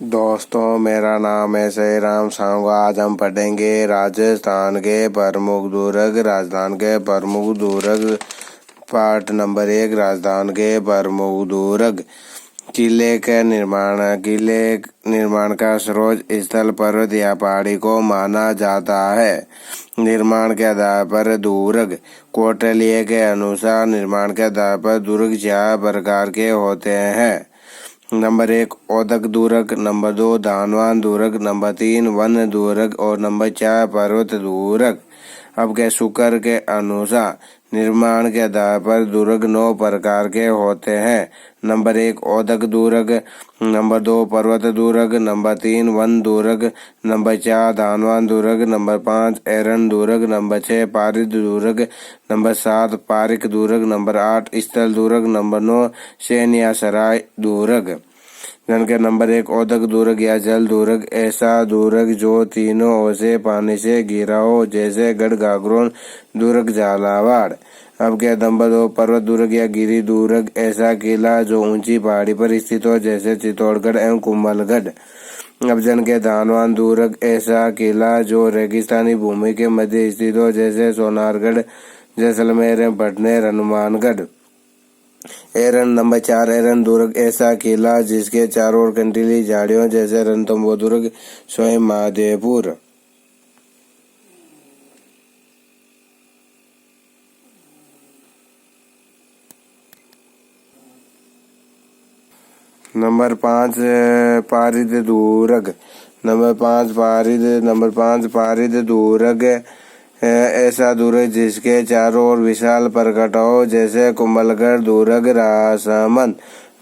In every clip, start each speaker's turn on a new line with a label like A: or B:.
A: दोस्तों, मेरा नाम है सईराम साहू। आज हम पढ़ेंगे राजस्थान के प्रमुख दुर्ग। राजस्थान के प्रमुख दुर्ग पार्ट नंबर 1। राजस्थान के प्रमुख दुर्ग। किले निर्माण का स्रोत स्थल, पर्वत या पहाड़ी को माना जाता है। निर्माण के आधार पर दुर्ग। कौटिल्य के अनुसार निर्माण के आधार पर दुर्ग 4 प्रकार के होते हैं। नंबर 1 औदक दुर्ग, नंबर 2 धानवान दुर्ग, नंबर 3 वन दुर्ग और नंबर 4 पर्वत दुर्ग। अब के शुक्र के अनुसार निर्माण के आधार पर दुर्ग 9 प्रकार के होते हैं। नंबर 1 औदक दुर्ग, नंबर 2 पर्वत दुर्ग, नंबर 3 वन दुर्ग, नंबर 4 धानवान दुर्ग, नंबर 5 एरन दुर्ग, नंबर 6 पारिद दुर्ग, नंबर 7 पारिक दुर्ग, नंबर 8 स्थल दुर्ग, नंबर 9 सैन या सराय दुर्ग। जिनके नंबर 1 औदक दुर्ग या जल दुर्ग। ऐसा दुर्ग जो तीनों ओर से पानी से घिरा हो, जैसे गढ़ गागरोन दुर्ग झालावाड़। अब के नंबर 2 पर्वत दुर्ग या गिरी दुर्ग। ऐसा किला जो ऊंची पहाड़ी पर स्थित हो, जैसे चित्तौड़गढ़ एवं कुंभलगढ़। अब जन के धानवान दुर्ग। ऐसा किला जो रेगिस्तानी भूमि के मध्य स्थित हो, जैसे सोनारगढ़, जैसलमेर एवं भटनेर, हनुमानगढ़। एरन नंबर 4 एरन दुर्ग। ऐसा किला जिसके चारों ओर कंटीली झाड़ियों, जैसे रणथंभौर दुर्ग, स्वयं महादेवपुर। नंबर 5 पारिद दुर्ग। नंबर 5 पारिद दुर्ग। ऐसा दुर्ग जिसके चारों ओर विशाल प्रकट हो, जैसे कुंभलगढ़ दुर्ग, राजसमंद।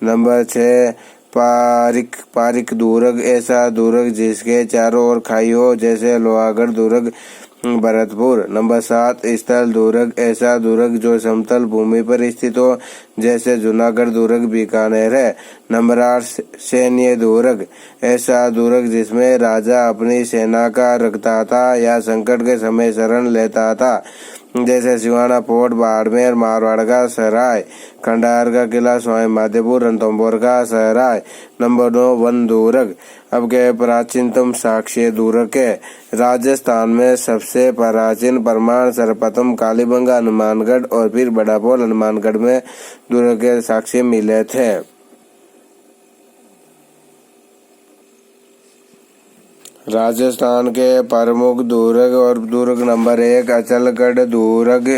A: नंबर 6 पारिक दुर्ग। ऐसा दुर्ग जिसके चारों ओर खाई हो, जैसे लोहागढ़ दुर्ग, भरतपुर। नंबर 7 स्थल दुर्ग। ऐसा दुर्ग जो समतल भूमि पर स्थित हो, जैसे जूनागढ़ दुर्ग, बीकानेर है। नंबर 8 सैन्य दुर्ग। ऐसा दुर्ग जिसमें राजा अपनी सेना का रखता था या संकट के समय शरण लेता था, जैसे सिवाना फोर्ट, बाड़मेर, मारवाड़ का सराय, खंडहर का किला, स्वयं महादेवपुर, रणथंभौर का सराय। नंबर 9 वन दुर्ग। अब के प्राचीनतम साक्ष्य दुर्ग है। राजस्थान में सबसे प्राचीन प्रमाण सर्वप्रथम कालीबंगा हनुमानगढ़ और फिर बड़ापोल हनुमानगढ़ में दुर्ग के साक्ष्य मिले थे। राजस्थान के प्रमुख दुर्ग और दुर्ग। नंबर 1 अचलगढ़ दुर्ग।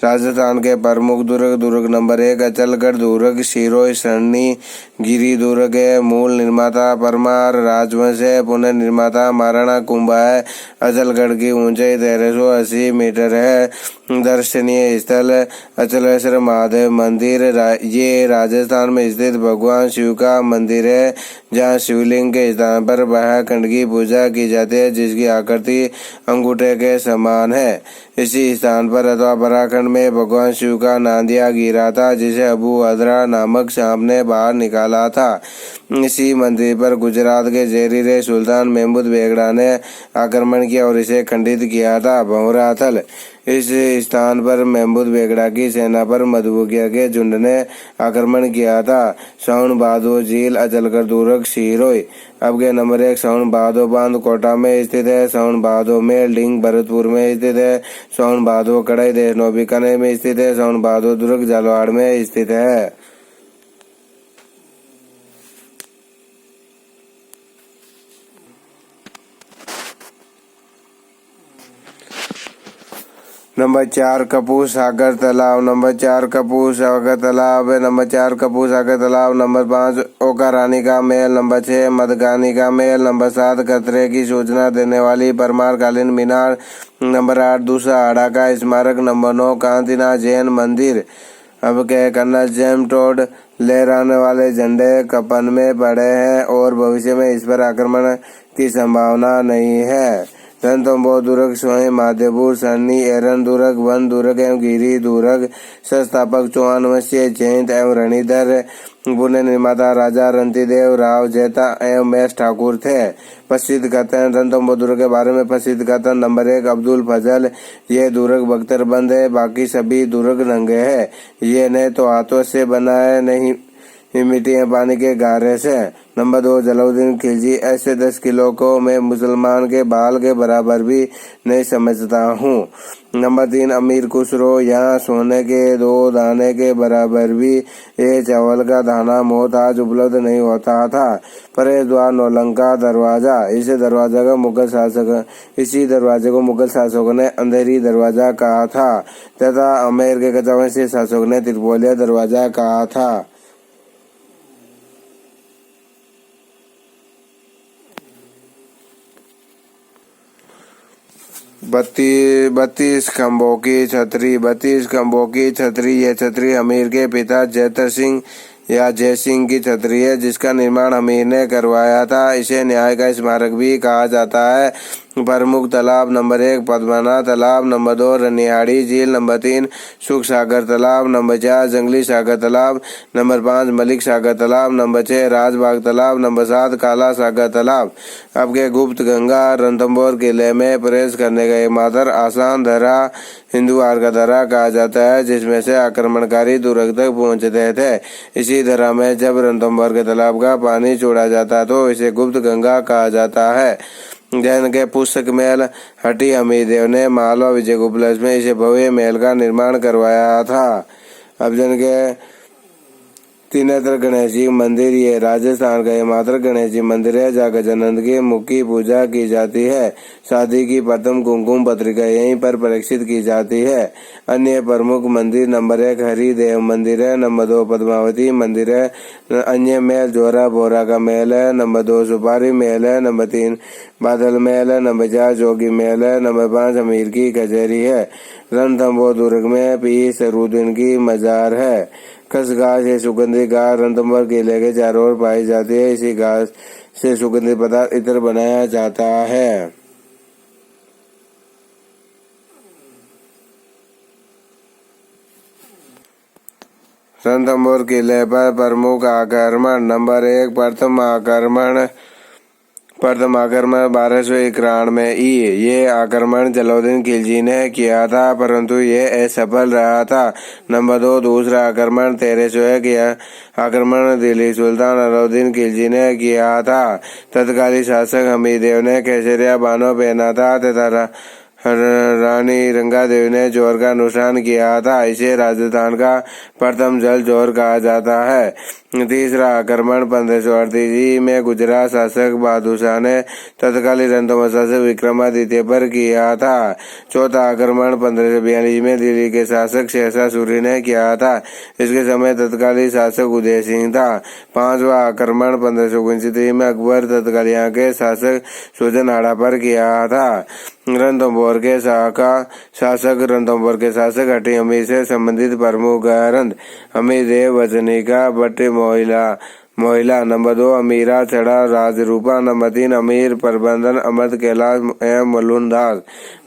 A: राजस्थान के प्रमुख दुर्ग नंबर 1 अचलगढ़ दुर्ग। सिरोही सरणी गिरी दुर्ग है। मूल निर्माता परमार राजवंश है। पुनः निर्माता महाराणा कुंभा है। अचलगढ़ की ऊंचाई 1380 मीटर है। दर्शनीय स्थल अचलेश्वर महादेव मंदिर। ये राजस्थान में स्थित भगवान शिव का मंदिर है, जहाँ शिवलिंग के स्थान पर बाह्यखंड की पूजा की जाती है, जिसकी आकृति अंगूठे के समान है। इसी स्थान पर अथवा बराखंड में भगवान शिव का नांदिया गिरा था, जिसे अबू अदरा नामक सांप ने बाहर निकाला था। इसी मंदिर पर गुजरात के जरीरे सुल्तान महमूद बेगड़ा ने आक्रमण किया और इसे खंडित किया था। भंवराथल। इस स्थान पर महमूद बेगड़ा की सेना पर मधुबुकिया के झुंड ने आक्रमण किया था। साउन बहादुर झील अचलगढ़ दुर्ग सिरोही। अब के नंबर 1 साउन बहादुर बांध कोटा में स्थित है। साउन बहादुर मेल डिंग भरतपुर में स्थित है। साउन बहादुर कड़ाई देशनों बीकानेर में स्थित है। साउन बहादुर दुर्ग झालावाड़ में स्थित है। नंबर 4 कपूर सागर तालाब। नंबर 4 कपूर सागर तालाब। नंबर 4 कपूर सागर तालाब। नंबर 5 ओका रानी का महल। नंबर 6 मधगानी का महल। नंबर 7 खतरे की सूचना देने वाली परमार कालीन मीनार। नंबर 8 दूसरा हाड़ा का स्मारक। नंबर 9 कांतिनाथ जैन मंदिर। अब के कर्नल जेम्स टॉड लहराने वाले झंडे कपन में पड़े हैं और भविष्य में इस पर आक्रमण की संभावना नहीं है। रणथंभौर दुर्ग, स्वयं महादेवपुर, सरणी, एरन दुर्ग, वन दुर्ग एवं गिरी दुर्ग। संस्थापक चौहान वंशीय जयंत एवं रणधर। पुनः निर्माता राजा रणतीदेव राव जैता एवं एस ठाकुर थे। प्रसिद्ध कथन। रणथंभौर दुर्ग के बारे में प्रसिद्ध कथन। नंबर 1 अब्दुल फजल। ये दुर्ग बख्तरबंद है, बाकी सभी दुर्ग नंगे है। ये न तो हाथों से बना है, नहीं मिट्टी में पानी के गारे से। नंबर 2, जलालुद्दीन खिलजी ऐसे 10 किलो को मैं मुसलमान के बाल के बराबर भी नहीं समझता हूँ। नंबर 3, अमीर खुसरो यहाँ सोने के 2 दाने के बराबर भी ये चावल का दाना मोहताज उपलब्ध नहीं होता था। प्रवेश द्वार नौलंका दरवाजा, इसी दरवाजे को मुगल शासकों ने अंधेरी दरवाजा कहा था तथा आमेर के कचावंशी शासकों ने त्रिपोलिया दरवाजा कहा था। 32 खंभों की छतरी। 32 खंभों की छतरी, यह छतरी अमीर के पिता जैतर सिंह या जय सिंह की छतरी है जिसका निर्माण अमीर ने करवाया था। इसे न्याय का स्मारक भी कहा जाता है। प्रमुख तालाब, नंबर 1 पद्मनाथ तालाब, नंबर 2 रनियाड़ी झील, नंबर 3 सुख सागर तालाब, नंबर 4 जंगली सागर तालाब, नंबर 5 मलिक सागर तालाब, नंबर 6 राजबाग तालाब, नंबर 7 काला सागर तालाब। अब के गुप्त गंगा रणथंभौर किले में प्रवेश करने का एकमात्र आसान दर्रा हिंदुवार का दर्रा कहा जाता है जिसमें से आक्रमणकारी दुर्ग तक पहुंचते थे। इसी दर्रा में जब रणथंभौर के तालाब का पानी छोड़ा जाता तो इसे गुप्त गंगा कहा जाता है। जैन के पुस्तक महल हटी अमीरदेव ने मालवा विजय गुप्त में इसे भव्य महल का निर्माण करवाया था। अब जैन के त्रिनेत्र गणेश जी मंदिर, ये राजस्थान का एकमात्र गणेश जी मंदिर है जहाँ गजानंद की मुख्य पूजा की जाती है। शादी की प्रथम कुमकुम पत्रिका यहीं पर परीक्षित की जाती है। अन्य प्रमुख मंदिर, नंबर 1 हरिदेव मंदिर है, नंबर 2 पद्मावती मंदिर है, अन्य महल जोरा बोरा का महल है, नंबर 2 सुपारी महल है, नंबर 3 बादल महल है, नंबर 4 जोगी महल है, नंबर 5 अमीर की कचहरी है। रणथंभौर दुर्ग में पीर सरूद्दीन की मजार है। खस घास ये सुगंधी घास रणथंभौर किले के चारों ओर पाई जाती है। इसी घास से सुगंधित पदार्थ इत्र बनाया जाता है। रणथंभौर किले पर प्रमुख आक्रमण, नंबर 1 प्रथम आक्रमण 1291 में ये आक्रमण जलालुद्दीन खिलजी ने किया था परंतु ये असफल रहा था। नंबर 2 दूसरा आक्रमण 1301 यह आक्रमण दिल्ली सुल्तान अलाउद्दीन खिलजी ने किया था। तत्कालीन शासक हमीदेव ने केसरिया बानो पहना था तथा रानी रंगा देवी ने जोर का अनुसरण किया था। इसे राजस्थान का प्रथम जल जोर कहा जाता है। तीसरा आक्रमण 1538 में गुजरात शासक बहादुर शाह ने तत्कालीन रणथंभौर शासक विक्रमादित्य पर किया था। चौथा आक्रमण 1542 में दिल्ली के शासक शेरशाह सूरी ने किया था। इसके समय तत्कालीन शासक उदय सिंह था। पांचवा आक्रमण 1569 में अकबर तत्कालीन यहाँ के शासक सुजनहाड़ा पर किया था। रणथंभौर के शासक हटी अमीर से संबंधित प्रमुख ग्रंथ, अमीरदेव वचनिका भट्ट मोहिला, नंबर 2 अमीरा छड़ा राजरूपा, नंबर 3 अमीर प्रबंधन अमृत कैलाश एवं मलुनदास,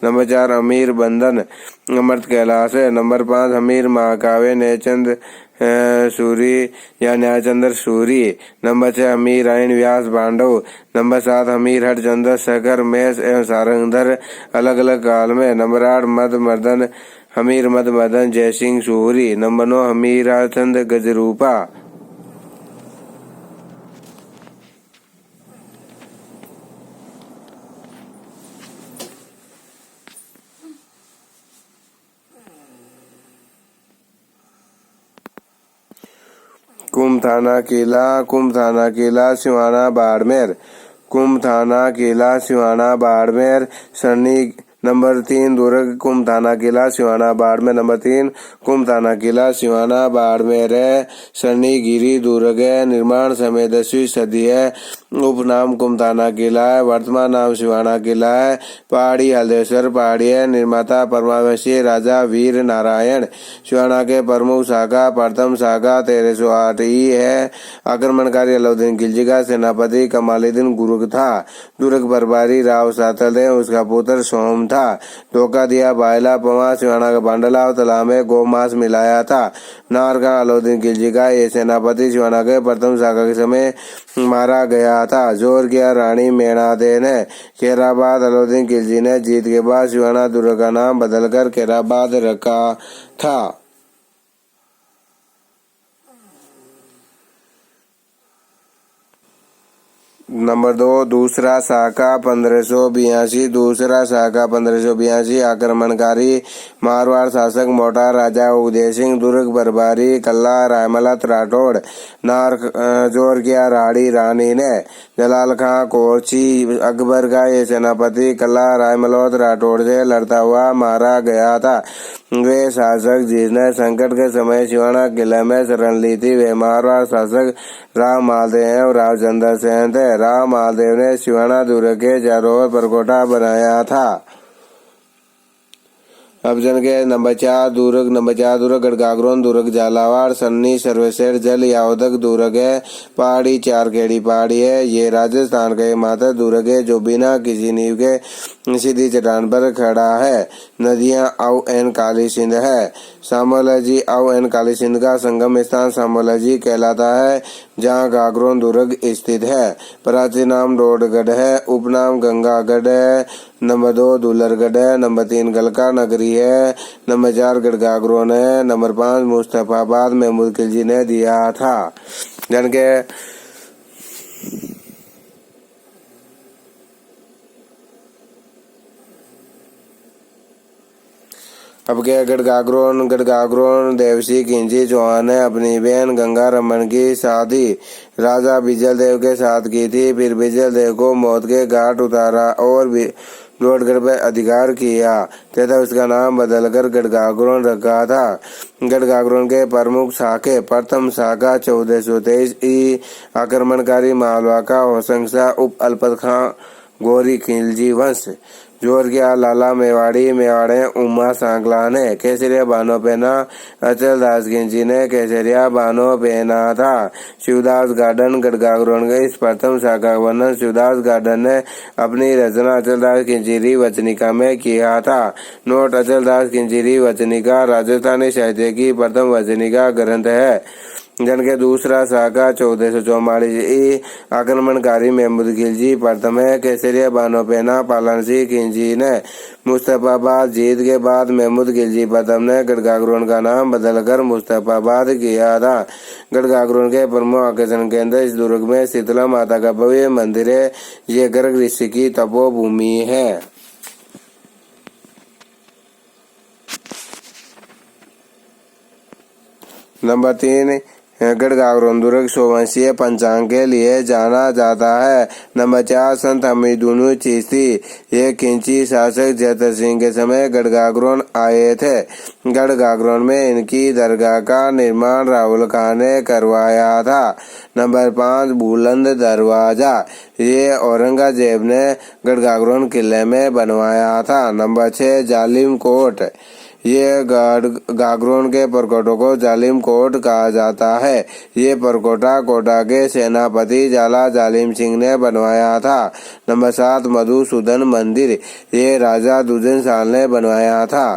A: नंबर 4 अमीर बंधन अमृत कैलाश है, नंबर 5 अमीर महाकाव्य न्यायचंद सूरी या न्यायचंद्र सूरी, नंबर 6 अमीर आयन व्यास पांडव, नंबर 7 अमीर हरचंद्र शेखर मेष एवं सारंगधर अलग अलग काल में, नंबर 8 अमीर मद मदन जयसिंह सूरी, नंबर 9 अमीराचंद गजरूपा। कुमथाना किला सिवाना बाड़मेर, कुमथाना किला सिवाना बाड़मेर सरनी। नंबर 3 दुर्ग कुमथाना किला सिवाना बाड़मेर, नंबर 3 कुमथाना किला सिवाना बाड़मेर है। स्वर्णगिरी दुर्ग है। निर्माण समय 10वीं सदी है। उपनाम कुमथाना किला है। वर्तमान नाम सिवाना किला है। पहाड़ी हल्देश्वर पहाड़ी है। निर्माता परमावश्य राजा वीर नारायण। सिवाना के प्रमुख शाखा प्रथम शाखा 1308 है। आक्रमणकारी अलाउद्दीन खिलजी का सेनापति कमालुद्दीन गुरुक था। दुर्ग प्रभारी राव सातल है। उसका पुत्र सोम था। धोखा दिया बायला पवा सिवाना का बांडला और तालाब में गोमांस मिलाया था। नारगा अलाउद्दीन खिलजी का ये सेनापति सिवाना के प्रथम शाखा के समय मारा गया था। जोर किया रानी मेणादे ने। खैराबाद अलाउद्दीन खिलजी ने जीत के बाद सिवाना दुर्ग का नाम बदलकर खैराबाद रखा था। नंबर 2 दूसरा साका 1582 दूसरा साका 1582 आक्रमणकारी मारवाड़ शासक मोटा राजा उदय सिंह दुर्ग बरबारी कल्ला रायमलत राठौड़ नारजोर किया राड़ी रानी ने जलाल खां कोची अकबर का ये सेनापति कल्ला रायमलोत राठौड़ से लड़ता हुआ मारा गया था। वे शासक जिसने संकट के समय सिवाना किले में शरण ली थी वे मारवाड़ शासक राव मालदेव और रावचंद्र सेन थे। राव मालदेव ने सिवाना दुर्ग के चारों ओर परकोटा बनाया था। ऑप्शन के नंबर 4 दुर्ग गढ़गागरोन दुर्ग झालावाड़ सन्नी सर्वेसर जल यावदक दुर्ग है पहाड़ी 4 खेड़ी पहाड़ी है। ये राजस्थान का एकमात्र दुर्ग है जो बिना किसी नींव के सीधी चट्टान पर खड़ा है। नदियां औ एन काली सिंध है। सामोलॉजी औ एन काली सिंध का संगम स्थान सामोलॉजी कहलाता है जहाँ गागरोन दुर्ग स्थित है। प्राचीन नाम डोडगढ़ है। उपनाम गंगागढ़ है। नंबर 2 दुलरगढ़ है। नंबर 3 गलका नगरी है। नंबर 4 गढ़गागरोन है। नंबर 5 मुस्तफाबाद महमूद खिलजी ने दिया था। जन के अब क्या गढ़गागरोन देवसी खिलजी चौहान ने अपनी बहन गंगा रमन की शादी राजा बिजल देव के साथ की थी। फिर बिजल देव को मौत के घाट उतारा और लोटगढ़ पर अधिकार किया तथा उसका नाम बदलकर गढ़गागरोन रखा था। गढ़गागरोन के प्रमुख शाखे प्रथम शाखा 1423 ई आक्रमणकारी मालवा का होशंग शाह उप अलपत खां गोरी खिलजी वंश जोर गया लाला मेवाड़े उमा सांगला ने केसरिया बानो पहना। अचल दास खिलजी ने केसरिया बानो पहना था। शिवदास गार्डन गढ़गागरोन के इस प्रथम शाखा का वर्णन शिवदास गार्डन ने अपनी रचना अचल दास खिलजी वचनिका में किया था। नोट अचल दास खिलजी वचनिका राजस्थानी साहित्य की प्रथम वचनिका ग्रंथ है। जन के दूसरा शाखा 1444 ई आक्रमणकारी महमूद खिलजी प्रथम है। केसरिया बानो पहना पालन सिंह खिलजी ने मुस्तफाबाद जीत के बाद महमूद खिलजी प्रथम ने गढ़गागरोन का नाम बदलकर मुस्तफाबाद किया था। गढ़गागरोन के प्रमुख आकर्षण केंद्र इस दुर्ग में शीतला माता का भव्य मंदिर है। ये गर्ग ऋषि की तपोभूमि है। नंबर 3 गढ़गागरोन दुर्ग सोवंशीय पंचांग के लिए जाना जाता है। नंबर 4 संत हमीदुद्दीन चिश्ती ये खिलजी शासक जयतर सिंह के समय गढ़गागरोन आए थे। गढ़गागरोन में इनकी दरगाह का निर्माण राहुल खान ने करवाया था। नंबर 5 बुलंद दरवाजा ये औरंगजेब ने गढ़गागरोन किले में बनवाया था। नंबर 6 जालिम कोट ये गागरोन के परकोटों को जालिम कोट कहा जाता है। ये परकोटा कोटा के सेनापति जाला जालिम सिंह ने बनवाया था। नंबर 7 मधुसूदन मंदिर ये राजा दुदन शाह ने बनवाया था।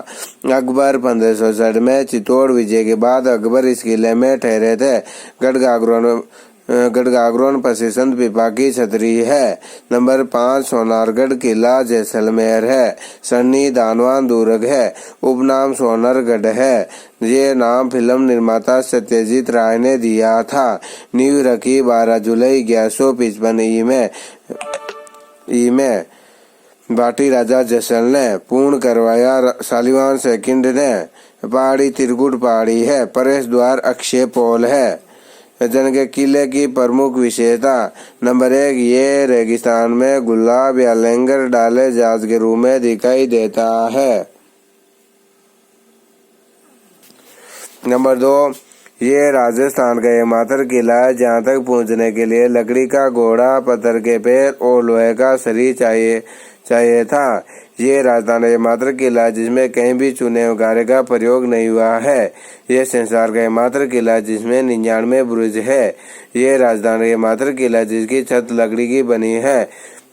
A: अकबर 1560 में चित्तौड़ विजय के बाद अकबर इस किले में ठहरे थे। गढ़गागरोन प्रसिद्ध पिपा की छतरी है। नंबर 5 सोनारगढ़ किला जैसलमेर है। सन्नी दानवान दुर्ग है। उपनाम सोनरगढ़ है। ये नाम फिल्म निर्माता सत्यजीत राय ने दिया था। नींव रखी 12 जुलाई 1155 ई में बाटी राजा जैसल ने पूर्ण करवाया। शालिवान सेकंड ने पहाड़ी त्रिकुट पहाड़ी है। प्रवेश द्वार अक्षय पोल है। जन के किले की प्रमुख विशेषता नंबर 1 ये रेगिस्तान में गुलाब या लंगर डाले जहाज के रूप में दिखाई देता है। नंबर 2 ये राजस्थान का एकमात्र किला है जहाँ तक पहुँचने के लिए लकड़ी का घोड़ा पत्थर के पैर और लोहे का शरीर चाहिए था। ये राजस्थान एकमात्र किला जिसमें कहीं भी चूने वगैरह का प्रयोग नहीं हुआ है। यह संसार का एकमात्र किला जिसमें 99 बुरुज है। ये राजस्थान एकमात्र किला जिसकी छत लकड़ी की बनी है।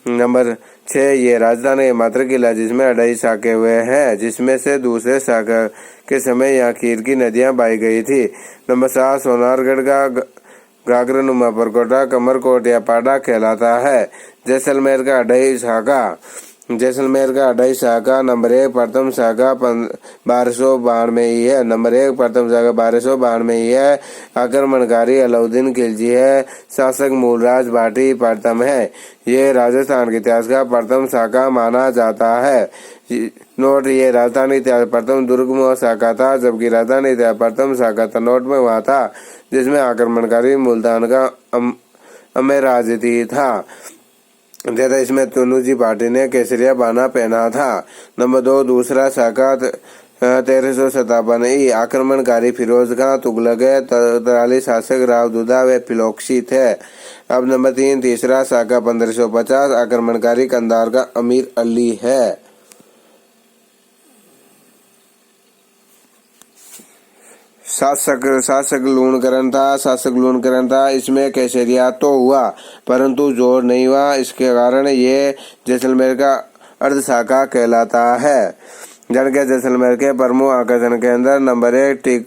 A: नंबर 6 ये राजस्थान एकमात्र किला जिसमें 2.5 शाखे हुए हैं जिसमें से दूसरे शाखा के समय यहाँ खीर की नदियाँ बही गई थी। नंबर 7 सोनारगढ़ का गागरनुमा परकोटा कमरकोट या पाड़ा कहलाता है। जैसलमेर का 2.5 शाखा जैसलमेर का अढ़ाई शाखा नंबर 1 प्रथम शाखा 1292 ही है। नंबर 1 प्रथम शाखा 1292 ही है। आक्रमणकारी अलाउद्दीन खिलजी है। शासक मूलराज भाटी प्रथम है। ये राजस्थान के इतिहास का प्रथम शाखा माना जाता है। नोट, ये राजधानी इतिहास प्रथम दुर्ग में शाखा था, जबकि राजधानी इतिहास प्रथम शाखा तनोट में हुआ था, जिसमें आक्रमणकारी मुल्तान का अमेराजती था। ज्यादा इसमें तुनुजी पार्टी ने केसरिया बाना पहना था। नंबर 2 दूसरा शाखा 1357 ई आक्रमणकारी फिरोज खां तुगलक है। तराली शासक राव दुदा व पिलोक्षी थे। अब नंबर 3 तीसरा शाखा 1550 आक्रमणकारी कंधार का अमीर अली है। शासक लूणकरण था। इसमें केसरिया तो हुआ परंतु जोर नहीं हुआ। इसके कारण ये जैसलमेर का अर्ध शाखा कहलाता है। जनके जैसलमेर के प्रमुख आकर्षण के अंदर नंबर 1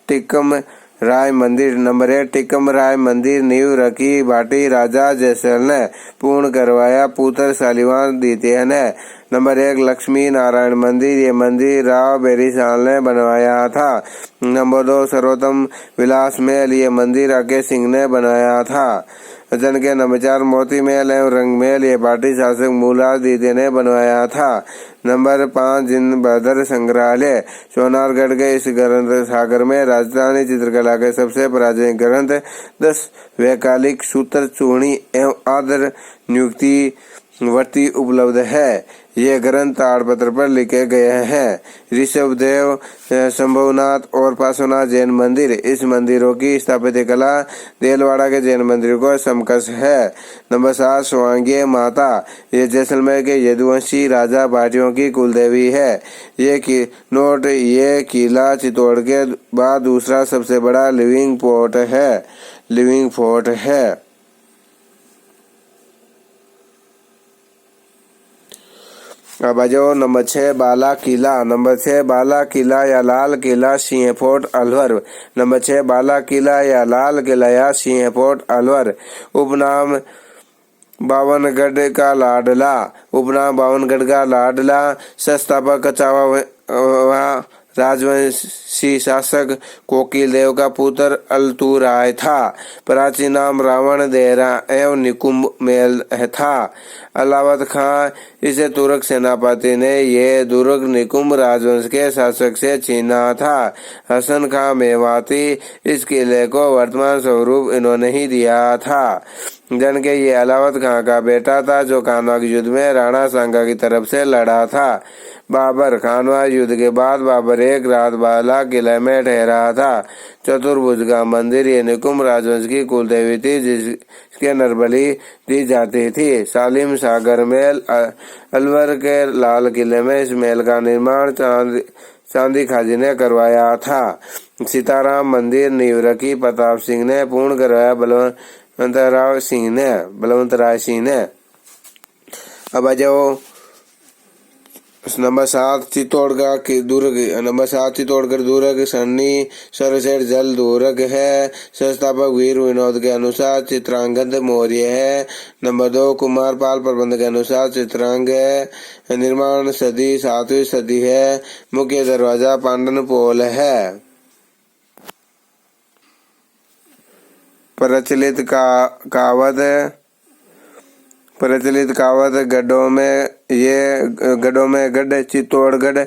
A: टिकम राय मंदिर। नंबर 1 टिकम राय मंदिर नींव रखी भाटी राजा जैसल ने, पूर्ण करवाया पुत्र शालिवान द्वितीय ने। नंबर 1 लक्ष्मी नारायण मंदिर। ये मंदिर राव बेरीसाल ने बनवाया था। नंबर 2 सर्वोत्तम विलास महल। ये मंदिर अके सिंह ने बनाया था। जनके नंबर 4 मोती महल एवं रंग महल। ये भाटी शासक मूलराज द्वितीय ने बनवाया था। नंबर 5 जिनभद्र संग्रहालय। सोनारगढ़ के इस ग्रंथ सागर में राजस्थानी चित्रकला के सबसे प्राचीन ग्रंथ 10 वैकालिक सूत्र चूर्णी एवं आदर नियुक्ति वर्ती उपलब्ध है। ये ग्रंथ ताड़पत्र पर लिखे गए हैं। ऋषभदेव, शंभुनाथ और पार्श्वनाथ जैन मंदिर। इस मंदिरों की स्थापत्य कला देलवाड़ा के जैन मंदिर को समकक्ष है। नंबर 7 स्वांगीय माता। ये जैसलमेर के यदुवंशी राजा भाटियों की कुलदेवी है। ये किला चित्तौड़ के बाद दूसरा सबसे बड़ा लिविंग फोर्ट है। अब आ जाओ नंबर 6 बाला किला। नंबर 6 बाला किला या लाल किला सिंह फोर्ट अलवर। नंबर 6 बाला किला या लाल किला या सिंह फोर्ट अलवर। उपनाम बावनगढ़ का लाडला। संस्थापक कचावा राजवंशी शासक कोकिल देव का पुत्र अलतू राय था। प्राचीन नाम रावण देहरा एवं निकुंभ मेल था। अलावत खां इसे तुर्क सेनापति ने ये दुर्ग निकुंभ राजवंश के शासक से छीना था। हसन खां मेवाती इस किले को वर्तमान स्वरूप इन्होंने ही दिया था। जन के ये अलावत खां का बेटा था, जो खानवा के युद्ध में राणा सांगा की तरफ से लड़ा था। बाबर। खानवा युद्ध के बाद बाबर एक रात बाला किले में ठहरा था। चतुर्भुज का मंदिर ये निकुंभ राजवंश की कुलदेवी थी, जिसके नरबली दी जाती थी। सालिम सागर महल। अलवर के लाल किले में इस महल का निर्माण चांदी खाजी ने करवाया था। सीताराम मंदिर नींव रखी प्रताप सिंह ने, पूर्ण करवाया बलवंत राय सिंह ने। अब आ जाओ नंबर 7 चित्तौड़गढ़ दुर्ग। नंबर 7 चित्तौड़गढ़ दुर्ग सरनी सर्वश्रेष्ठ जल दुर्ग है। संस्थापक वीर विनोद के अनुसार चित्रांगद मौर्य है। नंबर 2 कुमारपाल प्रबंध के अनुसार चित्रांग है। निर्माण सदी 7वीं सदी है। मुख्य दरवाजा पांडन पोल है। प्रचलित कहावत गढ़ों में गढ़ चित्तौड़गढ़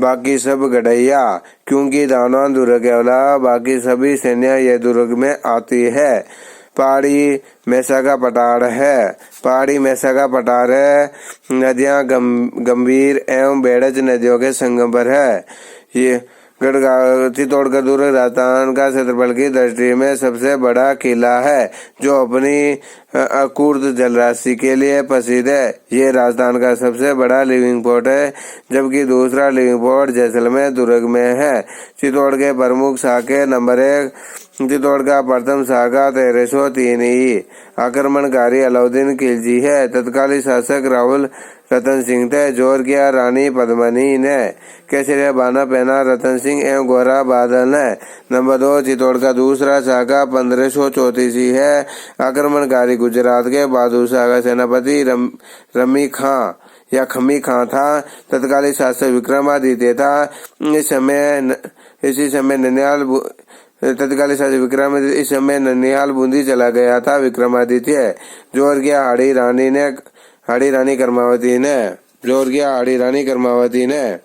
A: बाकी सब गढ़ैया, क्योंकि दानवान दुर्ग के अलावा बाकी सभी सेना यह दुर्ग में आती है। पहाड़ी मैसा का पठार है। नदियां गंभीर एवं बेड़ज नदियों के संगम पर है। ये चित्तौड़गढ़ दुर्ग राजस्थान का क्षेत्रफल की दृष्टि में सबसे बड़ा किला है, जो अपनी अकूर्त जलराशि के लिए प्रसिद्ध है। ये राजस्थान का सबसे बड़ा लिविंग फोर्ट है, जबकि दूसरा लिविंग फोर्ट जैसलमेर दुर्ग में है। चित्तौड़ के प्रमुख शाखे नंबर 1 चित्तौड़ का प्रथम शाखा 1303 ई आक्रमणकारी अलाउद्दीन खिलजी है। तत्कालीन शासक राहुल रतन सिंह थे। जोर किया रानी पद्मनी ने। केसरिया बाना पहना रतन सिंह एवं गोरा बादल ने। नंबर 2 चित्तौड़ का दूसरा शाखा 1534 है। आक्रमणकारी गुजरात के बहादुर शाह का सेनापति रमी खां। या खमी खां था। तत्कालीन शासक विक्रमादित्य था। इसी समय ननिहाल बूंदी चला गया था। विक्रमादित्य जोर गया हाड़ी रानी कर्मावती ने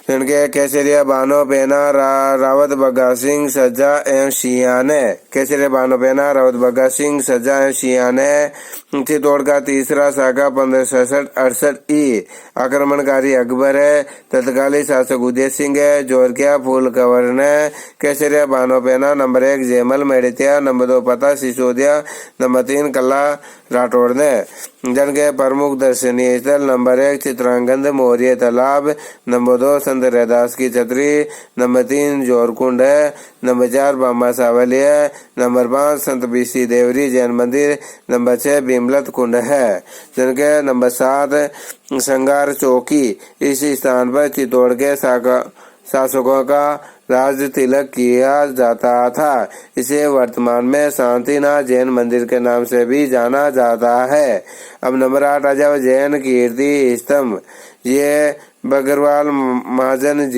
A: के केसरिया बानो पहना रावत भगत सिंह सज्जा एवं शिया ने। केसरिया बानो पहना रावत भगत सिंह सज्जा एवं शिया ने चित्तौड़ का तीसरा शाखा 1567-68 ई। आक्रमणकारी अकबर है। तत्कालीन शासक उदय सिंह है। जोरकिया फूल कंवर ने। केसरिया बानो पहना। नंबर 1 जयमल मेड़िया। नंबर 2 पता सिसोदिया। नंबर 3 कल्ला राठौड़ ने। जन के प्रमुख दर्शनीय स्थल नंबर 1 चित्रांगद मौर्य तालाब। नंबर 2 संत रैदास की छतरी। नंबर 3 जोरकुंड है। नंबर 4 बामा सावली है। नंबर 5 संत बीसी देवरी जैन मंदिर। नंबर 6 भीमलत कुंड है। जन के नंबर 7 संगार चौकी। इस स्थान पर चित्तौड़ के शासकों का राज तिलक किया जाता था। इसे वर्तमान में शांतिनाथ जैन मंदिर के नाम से भी जाना जाता है। अब नंबर 8 आ जाओ जैन कीर्ति स्तंभ। ये बगरवाल महाजन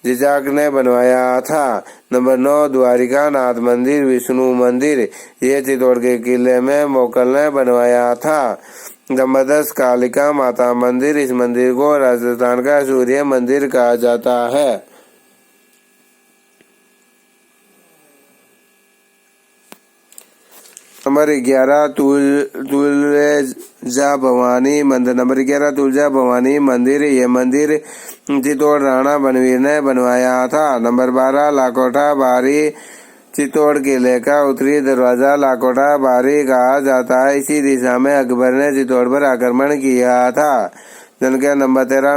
A: जिजाक ने बनवाया था। नंबर 9 द्वारिका नाथ मंदिर विष्णु मंदिर। ये चित्तौड़ के किले में मोकल ने बनवाया था। नंबर 10 कालिका माता मंदिर। इस मंदिर को राजस्थान का सूर्य मंदिर कहा जाता है। नंबर 11 तुलजा भवानी मंदिर। नंबर 11 तुलजा भवानी मंदिर। ये मंदिर चित्तौड़ राणा बनवीर ने बनवाया था। नंबर 12 लाकोटा बारी। चित्तौड़ किले का उत्तरी दरवाजा लाकोटा बारी कहा जाता है। इसी दिशा में अकबर ने चित्तौड़ पर आक्रमण किया था। जनके नंबर 13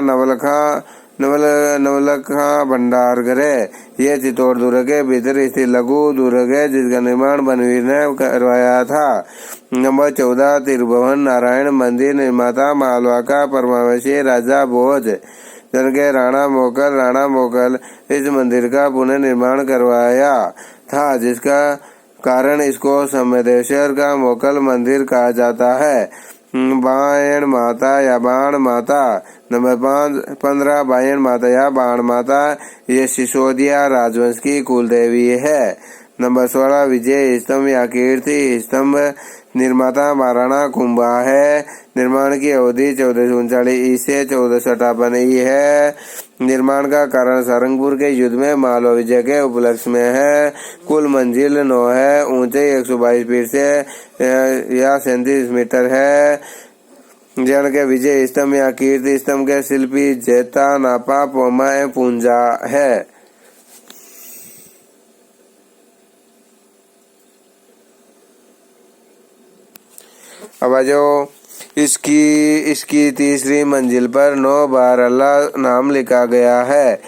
A: नवलखा भंडारगढ़। यह चित्तौड़ दुर्ग के भीतर स्थित लघु दुर्ग है जिसका निर्माण बनवीर ने करवाया था। नंबर 14 तिरुभुवन नारायण मंदिर। निर्माता मालवा का परमावशी राजा भोज। जनके राणा मोकल इस मंदिर का पुनर्निर्माण करवाया था जिसका कारण इसको समदेश्वर का मोकल मंदिर कहा जाता है। बायन माता या बाण माता। नंबर 15 बायन माता या बाण माता। ये सिसोदिया राजवंश की कुलदेवी है। नंबर 16 विजय स्तंभ या कीर्ति स्तंभ। निर्माता महाराणा कुंभा है। निर्माण की अवधि 1439 से 1458 है। निर्माण का कारण सारंगपुर के युद्ध में मालवा विजय के उपलक्ष्य में है। कुल मंजिल 9 है। ऊंचाई 122 फीट से या 37 मीटर है। जन के विजय स्तंभ या कीर्ति स्तंभ के शिल्पी जेता नापा पोमा पूंजा है। अब जो इसकी तीसरी मंजिल पर 9 बार अल्लाह नाम लिखा गया है।